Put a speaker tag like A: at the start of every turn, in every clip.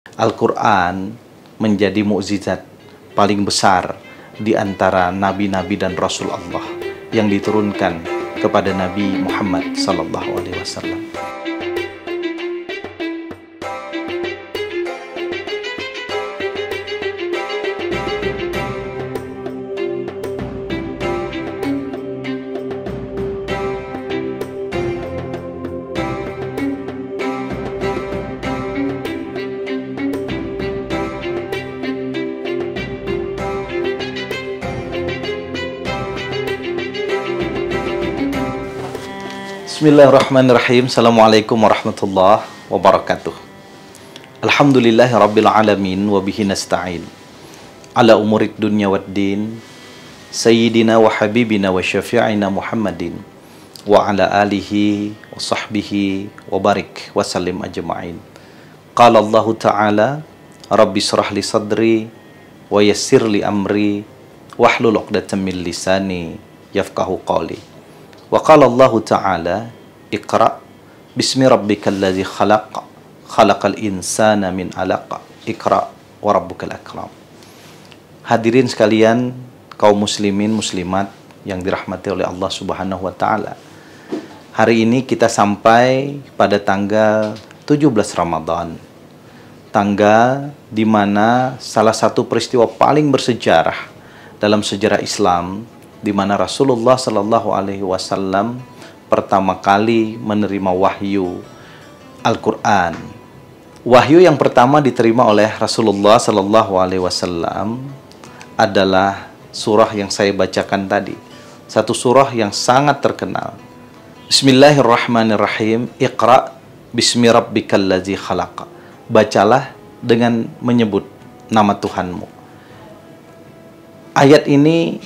A: Al-Quran menjadi mukjizat paling besar di antara nabi-nabi dan rasul Allah yang diturunkan kepada Nabi Muhammad SAW. Bismillahirrahmanirrahim. Assalamualaikum warahmatullahi wabarakatuh. Alhamdulillahi rabbil alamin wa bihi nasta'in ala umurid dunya waddin sayyidina wa habibina wa syafi'ina Muhammadin wa ala alihi wa sahbihi wa barik wa sallim ajma'in. Qala Allah ta'ala rabbi shrah li sadri wa yassir li amri wahlul 'uqdatam min lisani yafqahu qawli. Wa qala Allah Ta'ala Iqra bismi rabbikal ladzi khalaq khalaqal insana min 'alaq Iqra wa rabbukal akram. Hadirin sekalian, kaum muslimin muslimat yang dirahmati oleh Allah Subhanahu wa taala. Hari ini kita sampai pada tanggal 17 Ramadan. Tanggal di mana salah satu peristiwa paling bersejarah dalam sejarah Islam, di mana Rasulullah Sallallahu Alaihi Wasallam pertama kali menerima wahyu Al-Quran. Wahyu yang pertama diterima oleh Rasulullah Sallallahu Alaihi Wasallam adalah surah yang saya bacakan tadi. Satu surah yang sangat terkenal. Bismillahirrahmanirrahim. Iqra bismi rabbikal ladzi khalaq. Bacalah dengan menyebut nama Tuhanmu. Ayat ini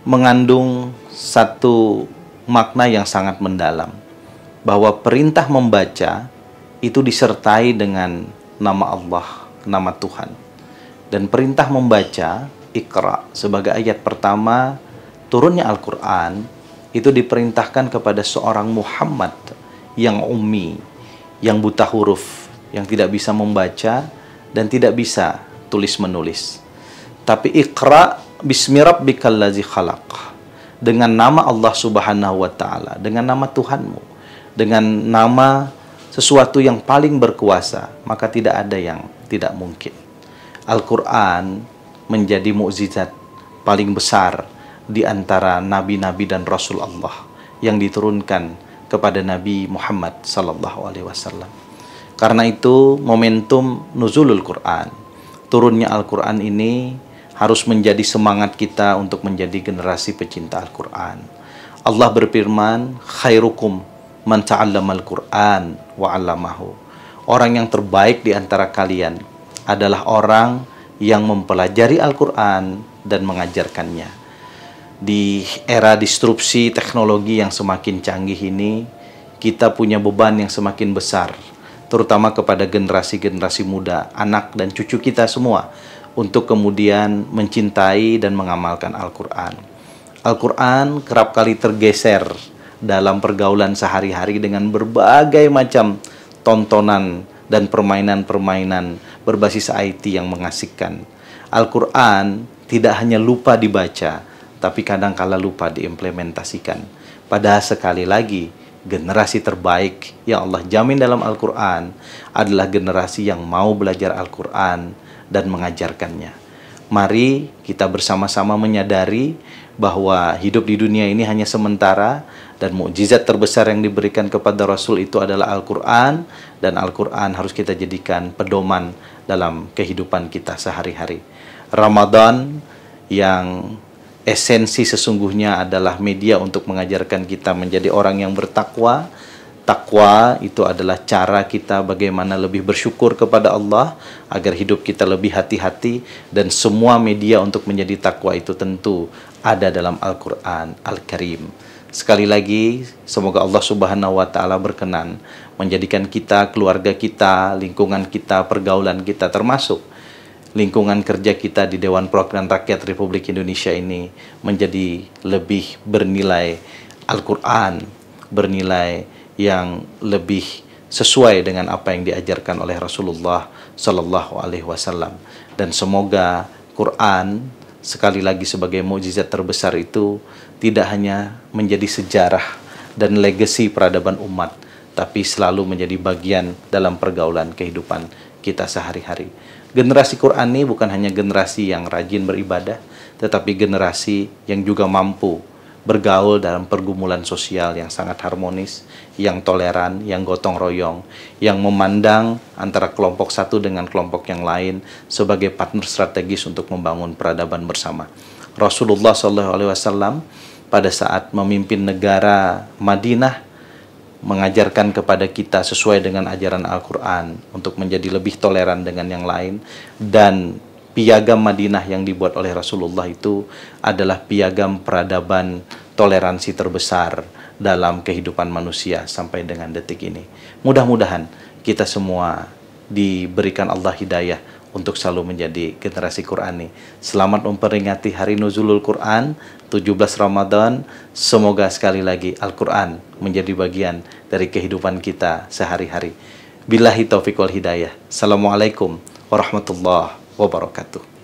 A: mengandung satu makna yang sangat mendalam, bahwa perintah membaca itu disertai dengan nama Allah, nama Tuhan. Dan perintah membaca, Iqra, sebagai ayat pertama turunnya Al-Quran, itu diperintahkan kepada seorang Muhammad yang ummi, yang buta huruf, yang tidak bisa membaca dan tidak bisa tulis menulis. Tapi Iqra bismi rabbikal ladzi khalaq, dengan nama Allah Subhanahu wa taala, dengan nama Tuhanmu, dengan nama sesuatu yang paling berkuasa, maka tidak ada yang tidak mungkin. Al-Quran menjadi mukjizat paling besar di antara nabi-nabi dan rasul Allah yang diturunkan kepada Nabi Muhammad sallallahu alaihi wasallam. Karena itu momentum nuzulul Quran, turunnya Al-Quran ini harus menjadi semangat kita untuk menjadi generasi pecinta Al-Quran. Allah berfirman, khairukum man ta'allamal Quran wa 'allamahu. Orang yang terbaik di antara kalian adalah orang yang mempelajari Al-Quran dan mengajarkannya. Di era disrupsi teknologi yang semakin canggih ini, kita punya beban yang semakin besar, terutama kepada generasi-generasi muda, anak dan cucu kita semua, untuk kemudian mencintai dan mengamalkan Al-Quran. Al-Quran kerap kali tergeser dalam pergaulan sehari-hari dengan berbagai macam tontonan dan permainan-permainan berbasis IT yang mengasihkan. Al-Quran tidak hanya lupa dibaca, tapi kadang-kala lupa diimplementasikan. Padahal sekali lagi, generasi terbaik yang Allah jamin dalam Al-Quran adalah generasi yang mau belajar Al-Quran dan mengajarkannya. Mari kita bersama-sama menyadari bahwa hidup di dunia ini hanya sementara, dan mukjizat terbesar yang diberikan kepada Rasul itu adalah Al-Quran, dan Al-Quran harus kita jadikan pedoman dalam kehidupan kita sehari-hari. Ramadan yang esensi sesungguhnya adalah media untuk mengajarkan kita menjadi orang yang bertakwa. Takwa itu adalah cara kita bagaimana lebih bersyukur kepada Allah agar hidup kita lebih hati-hati, dan semua media untuk menjadi takwa itu tentu ada dalam Al-Quran Al-Karim. Sekali lagi, semoga Allah Subhanahu wa taala berkenan menjadikan kita, keluarga kita, lingkungan kita, pergaulan kita, termasuk lingkungan kerja kita di Dewan Perwakilan Rakyat Republik Indonesia ini menjadi lebih bernilai Al-Quran, bernilai yang lebih sesuai dengan apa yang diajarkan oleh Rasulullah Sallallahu Alaihi Wasallam. Dan semoga Quran sekali lagi sebagai mukjizat terbesar itu tidak hanya menjadi sejarah dan legasi peradaban umat, tapi selalu menjadi bagian dalam pergaulan kehidupan kita sehari-hari. Generasi Quran ini bukan hanya generasi yang rajin beribadah, tetapi generasi yang juga mampu bergaul dalam pergumulan sosial yang sangat harmonis, yang toleran, yang gotong royong, yang memandang antara kelompok satu dengan kelompok yang lain sebagai partner strategis untuk membangun peradaban bersama. Rasulullah SAW pada saat memimpin negara Madinah mengajarkan kepada kita sesuai dengan ajaran Al-Quran untuk menjadi lebih toleran dengan yang lain, dan piagam Madinah yang dibuat oleh Rasulullah itu adalah piagam peradaban toleransi terbesar dalam kehidupan manusia sampai dengan detik ini. Mudah-mudahan kita semua diberikan Allah hidayah untuk selalu menjadi generasi Qurani. Selamat memperingati hari nuzulul Quran 17 Ramadan. Semoga sekali lagi Al-Quran menjadi bagian dari kehidupan kita sehari-hari. Billahi taufiq wal hidayah. Assalamualaikum warahmatullahi wabarakatuh.